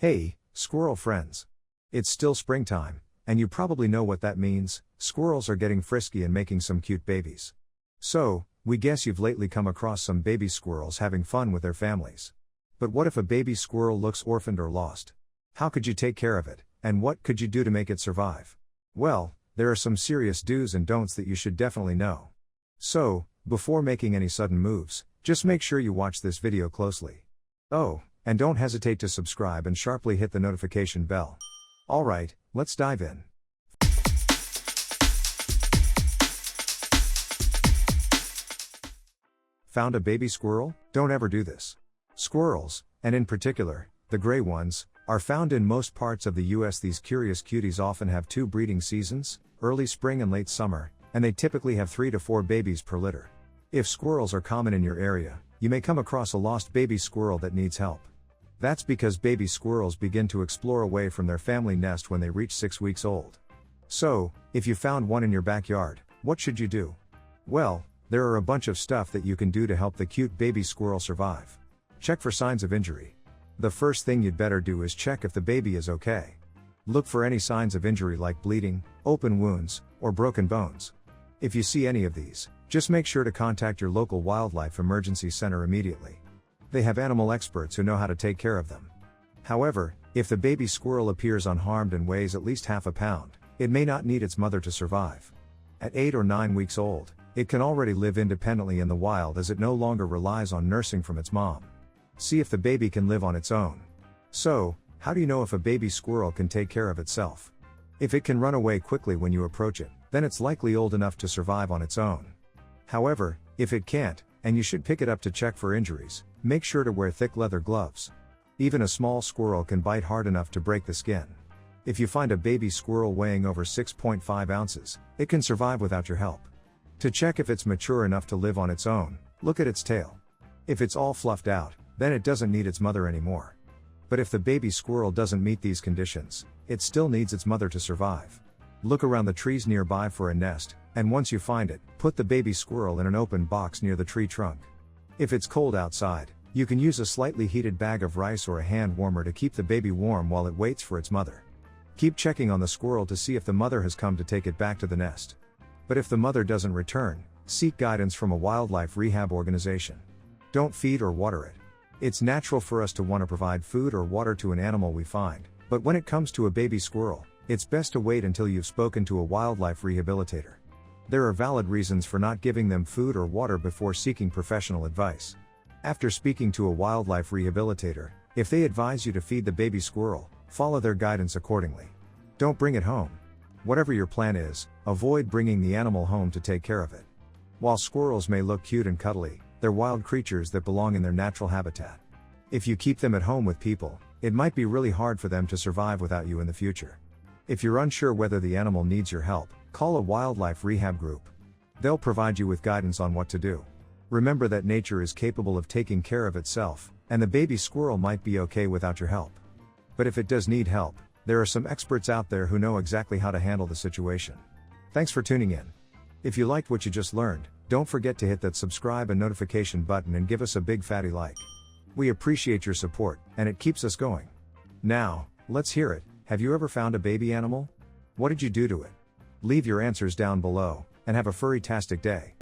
Hey, squirrel friends. It's still springtime, and you probably know what that means. Squirrels are getting frisky and making some cute babies. So, we guess you've lately come across some baby squirrels having fun with their families. But what if a baby squirrel looks orphaned or lost? How could you take care of it, and what could you do to make it survive? Well, there are some serious do's and don'ts that you should definitely know. So, before making any sudden moves, just make sure you watch this video closely. Oh, and don't hesitate to subscribe and sharply hit the notification bell. Alright, let's dive in. Found a baby squirrel? Don't ever do this. Squirrels, and in particular, the gray ones, are found in most parts of the US. These curious cuties often have two breeding seasons, early spring and late summer, and they typically have 3 to 4 babies per litter. If squirrels are common in your area, you may come across a lost baby squirrel that needs help. That's because baby squirrels begin to explore away from their family nest when they reach 6 weeks old. So, if you found one in your backyard, what should you do? Well, there are a bunch of stuff that you can do to help the cute baby squirrel survive. Check for signs of injury. The first thing you'd better do is check if the baby is okay. Look for any signs of injury like bleeding, open wounds, or broken bones. If you see any of these, just make sure to contact your local wildlife emergency center immediately. They have animal experts who know how to take care of them. However, if the baby squirrel appears unharmed and weighs at least half a pound, it may not need its mother to survive. At 8 or 9 weeks old, it can already live independently in the wild as it no longer relies on nursing from its mom. See if the baby can live on its own. So, how do you know if a baby squirrel can take care of itself? If it can run away quickly when you approach it, then it's likely old enough to survive on its own. However, if it can't, and you should pick it up to check for injuries, make sure to wear thick leather gloves. Even a small squirrel can bite hard enough to break the skin. If you find a baby squirrel weighing over 6.5 ounces, it can survive without your help. To check if it's mature enough to live on its own, look at its tail. If it's all fluffed out, then it doesn't need its mother anymore. But if the baby squirrel doesn't meet these conditions, it still needs its mother to survive. Look around the trees nearby for a nest, and once you find it, put the baby squirrel in an open box near the tree trunk. If it's cold outside, you can use a slightly heated bag of rice or a hand warmer to keep the baby warm while it waits for its mother. Keep checking on the squirrel to see if the mother has come to take it back to the nest. But if the mother doesn't return, seek guidance from a wildlife rehab organization. Don't feed or water it. It's natural for us to want to provide food or water to an animal we find, but when it comes to a baby squirrel, it's best to wait until you've spoken to a wildlife rehabilitator. There are valid reasons for not giving them food or water before seeking professional advice. After speaking to a wildlife rehabilitator, if they advise you to feed the baby squirrel, follow their guidance accordingly. Don't bring it home. Whatever your plan is, avoid bringing the animal home to take care of it. While squirrels may look cute and cuddly, they're wild creatures that belong in their natural habitat. If you keep them at home with people, it might be really hard for them to survive without you in the future. If you're unsure whether the animal needs your help, call a wildlife rehab group. They'll provide you with guidance on what to do. Remember that nature is capable of taking care of itself, and the baby squirrel might be okay without your help. But if it does need help, there are some experts out there who know exactly how to handle the situation. Thanks for tuning in. If you liked what you just learned, don't forget to hit that subscribe and notification button and give us a big fatty like. We appreciate your support, and it keeps us going. Now, let's hear it. Have you ever found a baby animal? What did you do to it? Leave your answers down below, and have a furry-tastic day.